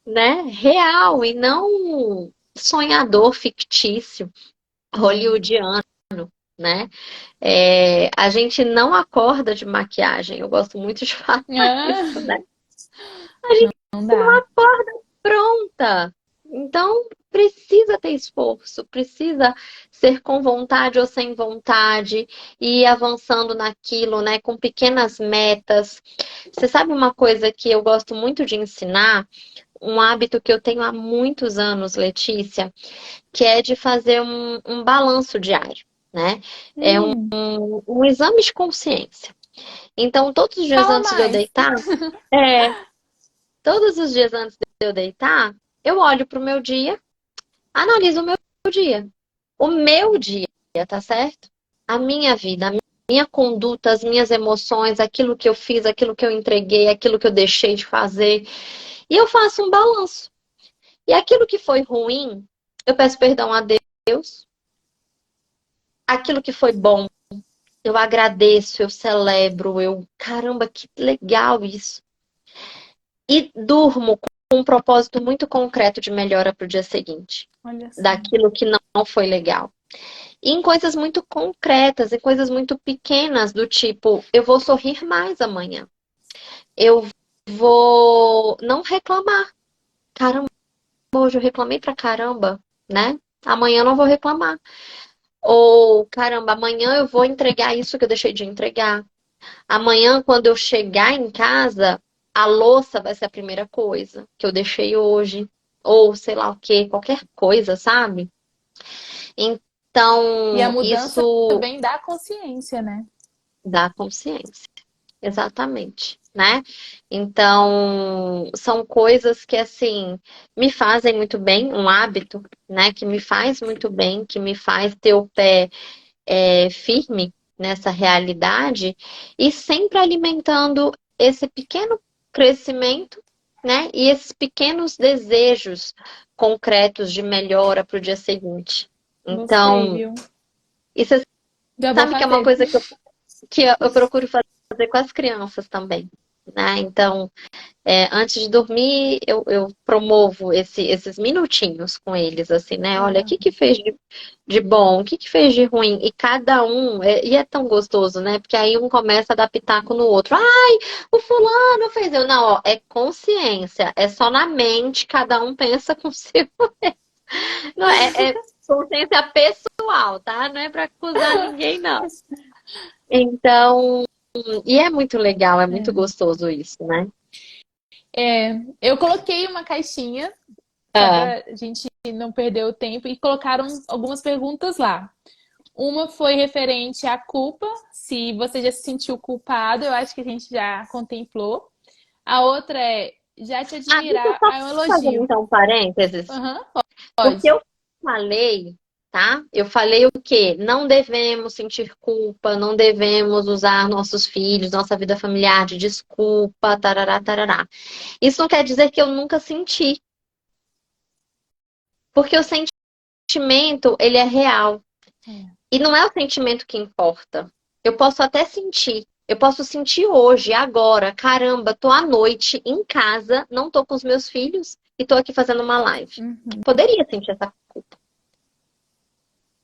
né? Real e não sonhador fictício, É. hollywoodiano, né? A gente não acorda de maquiagem. Eu gosto muito de falar isso, Ah, né? A gente não não dá. acorda pronta. Então, precisa ter esforço, precisa ser com vontade ou sem vontade, e ir avançando naquilo, né? Com pequenas metas. Você sabe uma coisa que eu gosto muito de ensinar? Um hábito que eu tenho há muitos anos, Letícia, que é de fazer um balanço diário, né? É Hum, um exame de consciência. Então, todos os dias fala antes de eu mais. deitar, é, todos os dias antes de eu deitar, eu olho para o meu dia, analiso o meu dia. O meu dia, tá certo? A minha vida, a minha conduta, as minhas emoções, aquilo que eu fiz, aquilo que eu entreguei, aquilo que eu deixei de fazer. E eu faço um balanço. E aquilo que foi ruim, eu peço perdão a Deus. Aquilo que foi bom, eu agradeço, eu celebro, caramba, que legal isso. E durmo com um propósito muito concreto de melhora para o dia seguinte, Olha só. daquilo que não foi legal. E em coisas muito concretas, em coisas muito pequenas, do tipo, eu vou sorrir mais amanhã. Eu vou não reclamar. Caramba, hoje eu reclamei pra caramba, né? Amanhã eu não vou reclamar. Ou, caramba, amanhã eu vou entregar isso que eu deixei de entregar. Amanhã, quando eu chegar em casa, A louça vai ser a primeira coisa que eu deixei hoje, ou sei lá o que, qualquer coisa, sabe? E a Então, mudança isso vem da consciência, né? dá consciência. Exatamente, né? Então, são coisas que, assim, me fazem muito bem, um hábito, né? Que me faz muito bem, que me faz ter o pé firme nessa realidade e sempre alimentando esse pequeno crescimento, né? E esses pequenos desejos concretos de melhora para o dia seguinte. Gostei, Então, viu? isso Já vou sabe que é uma fazer. coisa que eu procuro fazer com as crianças também, né? Então, antes de dormir, eu promovo esses minutinhos com eles, assim, né? Olha, o Legal. que que fez de bom, o que que fez de ruim? E cada um, e é tão gostoso, né? Porque aí um começa a dar pitaco no outro. Ai, o fulano fez. Eu, não, ó, é consciência, é só na mente, cada um pensa consigo. Não, é consciência pessoal, tá? Não é pra acusar ninguém, não. Então, e é muito legal, é muito É. gostoso isso, né? Eu coloquei uma caixinha, só Ah, pra gente não perder o tempo, e colocaram algumas perguntas lá. Uma foi referente à culpa, se você já se sentiu culpado, eu acho que a gente já contemplou. A outra é já te deixa eu admirar, só é um fazer elogio. então um parênteses. Aham, Porque pode. eu falei, tá? Eu falei o quê? Não devemos sentir culpa, não devemos usar nossos filhos, nossa vida familiar de desculpa, tarará, tarará. Isso não quer dizer que eu nunca senti, porque o sentimento, ele é real. É. E não é o sentimento que importa. Eu posso até sentir. Eu posso sentir hoje, agora. Caramba, tô à noite em casa, não tô com os meus filhos e tô aqui fazendo uma live. Uhum. Poderia sentir essa culpa.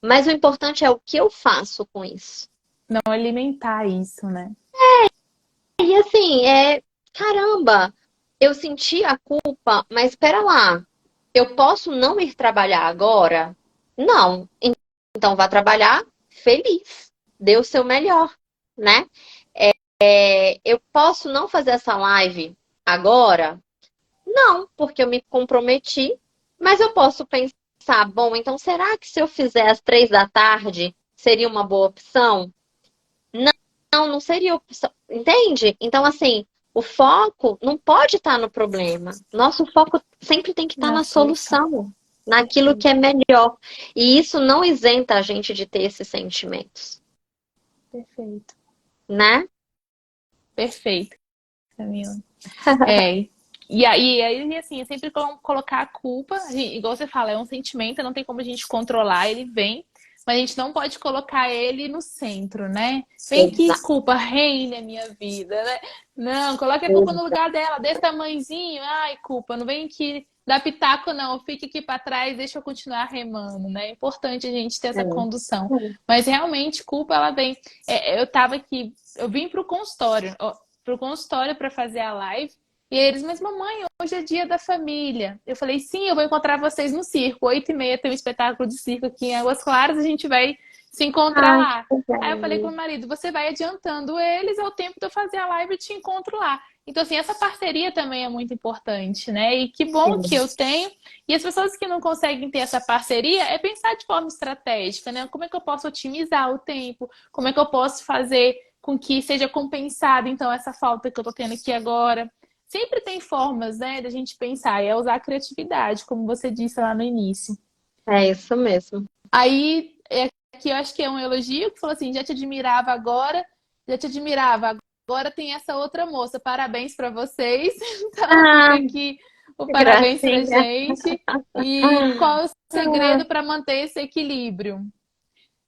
Mas o importante é o que eu faço com isso. Não alimentar isso, né? E assim, caramba, eu senti a culpa, mas espera lá. Eu posso não ir trabalhar agora? Não. Então vá trabalhar feliz. Dê o seu melhor, né? Eu posso não fazer essa live agora? Não, porque eu me comprometi, mas eu posso pensar, bom, então será que se eu fizer às 3 da tarde seria uma boa opção? Não, não seria opção, entende? Então, assim, o foco não pode estar no problema. Nosso foco sempre tem que estar Na na solução. solução, naquilo que Perfeito, é melhor. E isso não isenta a gente de ter esses sentimentos, perfeito, né? perfeito, Camila. É. E aí, assim, é sempre colocar a culpa, igual você fala, é um sentimento, não tem como a gente controlar, ele vem, mas a gente não pode colocar ele no centro, né? Vem que Exato. culpa reina a minha vida, né? Não, coloque a culpa no lugar dela, desse tamanhozinho, ai, culpa, não vem aqui dar pitaco, não, fique aqui para trás, deixa eu continuar remando, né? É importante a gente ter essa condução. Mas realmente, culpa, ela vem. Eu tava aqui, eu vim pro consultório para fazer a live. E eles, mas mamãe, hoje é dia da família. Eu falei, sim, eu vou encontrar vocês no circo. 8h30 tem um espetáculo de circo aqui em Águas Claras, a gente vai se encontrar Ai, lá. que Aí eu falei com legal. o meu marido, você vai adiantando eles, é o tempo de eu fazer a live e te encontro lá. Então, assim, essa parceria também é muito importante, né? E que bom que Sim, eu tenho. E as pessoas que não conseguem ter essa parceria é pensar de forma estratégica, né? Como é que eu posso otimizar o tempo? Como é que eu posso fazer com que seja compensada, então, essa falta que eu tô tendo aqui agora? Sempre tem formas, né, da gente pensar, e é usar a criatividade, como você disse lá no início. é isso mesmo. Aí, aqui eu acho que é um elogio, que falou assim, já te admirava agora, já te admirava, agora tem essa outra moça, parabéns para vocês. Então, fica Ah, aqui o que parabéns pra gracinha. gente. E qual é o segredo para manter esse equilíbrio?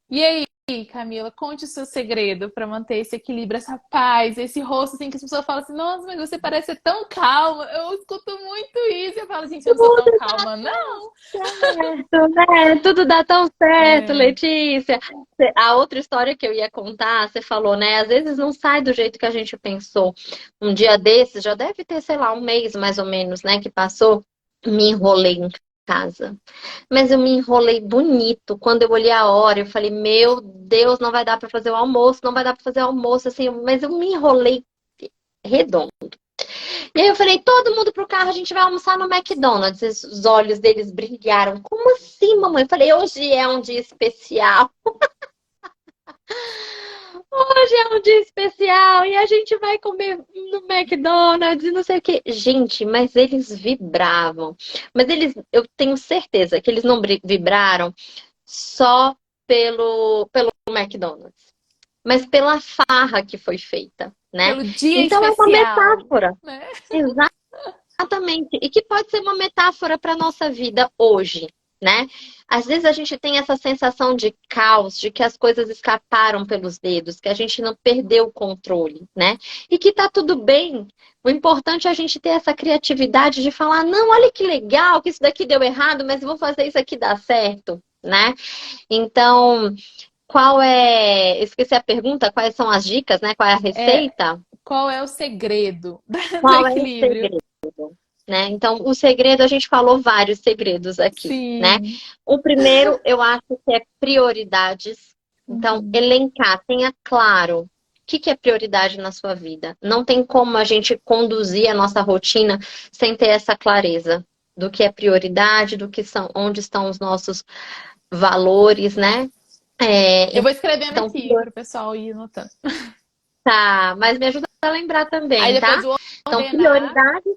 E aí, Camila, conte o seu segredo para manter esse equilíbrio, essa paz, esse rosto assim que as pessoas falam assim: "Nossa, mas você parece ser tão calma". Eu escuto muito isso. Eu falo: "Gente, eu não sou tão Tudo dá calma, não". certo, né? Tudo dá tão certo, É, Letícia. A outra história que eu ia contar, você falou, né? Às vezes não sai do jeito que a gente pensou. Um dia desses, já deve ter, sei lá, um mês mais ou menos, né? Que passou, me enrolei em casa. Mas eu me enrolei bonito. Quando eu olhei a hora, eu falei, meu Deus, não vai dar para fazer o almoço, não vai dar para fazer o almoço, assim, mas eu me enrolei redondo. E aí eu falei, todo mundo pro carro, a gente vai almoçar no McDonald's. Os olhos deles brilharam. Como assim, mamãe? Eu falei, hoje é um dia especial. Hoje é um dia especial e a gente vai comer no McDonald's e não sei o quê. Gente, mas eles vibravam. Mas eu tenho certeza que eles não vibraram só pelo McDonald's, mas pela farra que foi feita, né? Pelo dia Então é uma especial, metáfora. né? Exatamente. E que pode ser uma metáfora para a nossa vida hoje, né? Às vezes a gente tem essa sensação de caos, de que as coisas escaparam pelos dedos, que a gente não perdeu o controle, né? E que tá tudo bem. O importante é a gente ter essa criatividade de falar, não, olha que legal, que isso daqui deu errado, mas eu vou fazer isso aqui dar certo, né? Então, esqueci a pergunta, quais são as dicas, né? Qual é a É, receita? qual é o segredo do Qual é o equilíbrio? segredo? Né? Então, o segredo, a gente falou vários segredos aqui, né? Sim. O primeiro, eu acho que é prioridades. Então, Uhum. elencar, tenha claro o que é prioridade na sua vida. Não tem como a gente conduzir a nossa rotina sem ter essa clareza do que é prioridade, onde estão os nossos valores, né? Eu vou escrevendo Então, aqui para o pessoal ir anotando. tá, mas me ajuda a lembrar Aí também, depois tá? vou Então, ordenar. prioridade,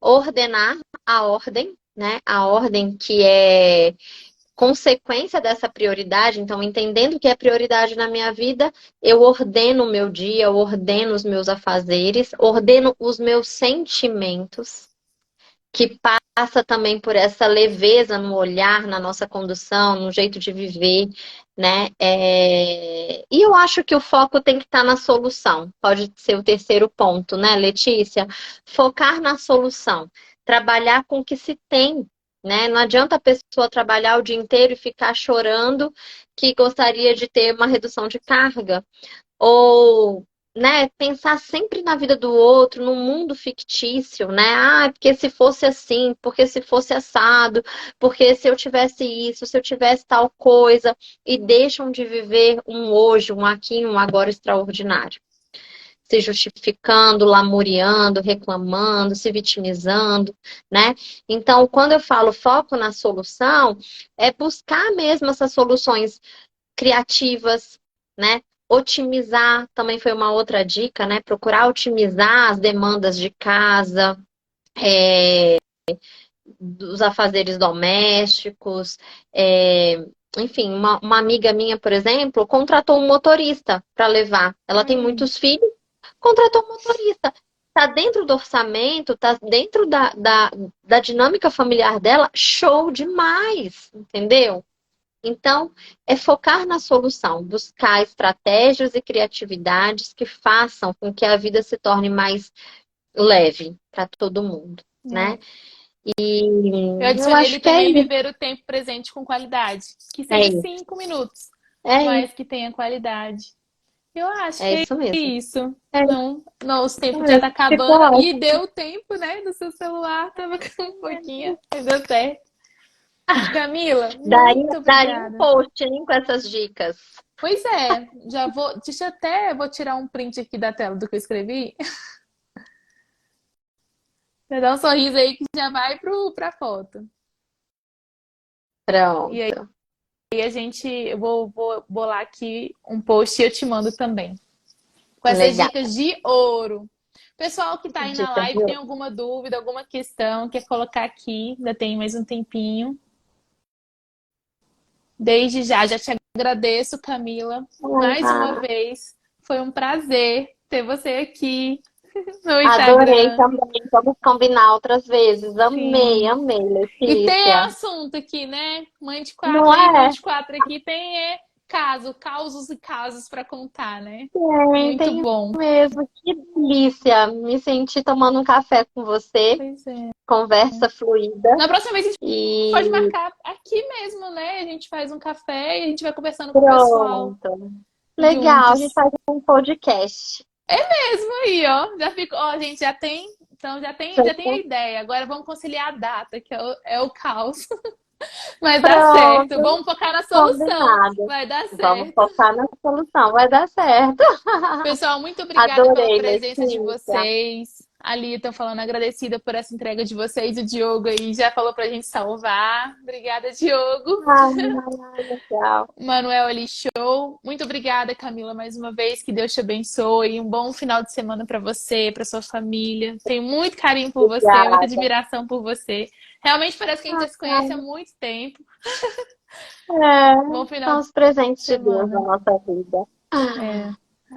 ordenar a ordem, né? A ordem que é consequência dessa prioridade. Então, entendendo o que é prioridade na minha vida, eu ordeno o meu dia, eu ordeno os meus afazeres, ordeno os meus sentimentos, que passa também por essa leveza no olhar, na nossa condução, no jeito de viver, né? E eu acho que o foco tem que estar na solução. Pode ser o terceiro ponto, né, Letícia? Focar na solução. Trabalhar com o que se tem, né? Não adianta a pessoa trabalhar o dia inteiro e ficar chorando que gostaria de ter uma redução de carga. Ou, né, pensar sempre na vida do outro, num mundo fictício, né? Ah, porque se fosse assim, porque se fosse assado, porque se eu tivesse isso, se eu tivesse tal coisa, e deixam de viver um hoje, um aqui, um agora extraordinário. Se justificando, lamuriando, reclamando, se vitimizando, né? Então, quando eu falo foco na solução, é buscar mesmo essas soluções criativas, né? Otimizar também foi uma outra dica, né? Procurar otimizar as demandas de casa, dos afazeres domésticos. Enfim, uma amiga minha, por exemplo, contratou um motorista para levar. Ela tem Hum, muitos filhos, contratou um motorista. Tá dentro do orçamento, tá dentro da dinâmica familiar dela, show demais, entendeu? Então, é focar na solução, buscar estratégias e criatividades que façam com que a vida se torne mais leve para todo mundo, né? é. E Eu eu adicionei ele acho que é também isso. viver o tempo presente com qualidade. Que É seja isso. 5 minutos, É mas isso. que tenha qualidade. Eu acho É que isso é mesmo. isso. É Não, não, os isso tempos já tá mesmo. Ficou acabando. E ótimo. deu tempo, né? Do seu celular. Tava com um pouquinho. Mas deu certo. Camila, Daria, muito daria um obrigada. post, hein, com essas dicas. Pois é, já vou. Deixa eu até. Vou tirar um print aqui da tela do que eu escrevi. Pra dar um sorriso aí que já vai pra foto. E aí Pronto. eu vou bolar aqui um post e eu te mando também. Com essas Legal. dicas de ouro. Pessoal que tá aí na Dicas de live, tem ouro. alguma dúvida, alguma questão, quer colocar aqui, ainda tem mais um tempinho. Desde já te agradeço, Camila, mais uma Ah, vez. Foi um prazer ter você aqui no adorei Instagram. também. Vamos combinar outras vezes. Amei, Sim. amei, E tem Letícia. assunto aqui, né? Mãe de quatro Não aí, mãe é? de quatro aqui, tem causos e casos para contar, né? Muito Tem bom. mesmo. Que delícia. Me senti tomando um café com você. Pois é. Conversa fluida. Na próxima vez a gente pode E marcar aqui mesmo, né? A gente faz um café e a gente vai conversando com o pessoal pronto. Legal. A gente juntos. faz um podcast. Mesmo aí, ó. Já fico, ó, a gente já tem, então já tem a ideia. Agora vamos conciliar a data, que é o caos. Mas dá certo. Pronto. Vamos focar na solução. Combinado. Vai dar Vamos certo. focar na solução. Vai dar certo. Pessoal, muito obrigada pela Adorei, presença de Letícia. vocês. A Lia tá falando agradecida por essa entrega de vocês. O Diogo aí já falou pra gente salvar. Obrigada, Diogo. Ah, legal. Manuel ali, show. Muito obrigada, Camila, mais uma vez. Que Deus te abençoe. Um bom final de semana para você, para sua família. Tenho muito carinho por você, muita Obrigada. admiração por você. Realmente parece que a gente já se conhece há Ah, muito tempo. é, Bom final são de os presentes de Deus na semana. nossa vida. É,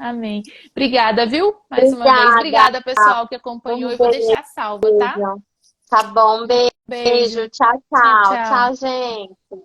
amém. Obrigada, viu? Mais uma vez. Obrigada. Obrigada, pessoal, que acompanhou. Um E vou deixar salva, tá? beijo. Tá bom, beijo. Beijo. Tchau, Tchau, tchau. tchau. Tchau, gente.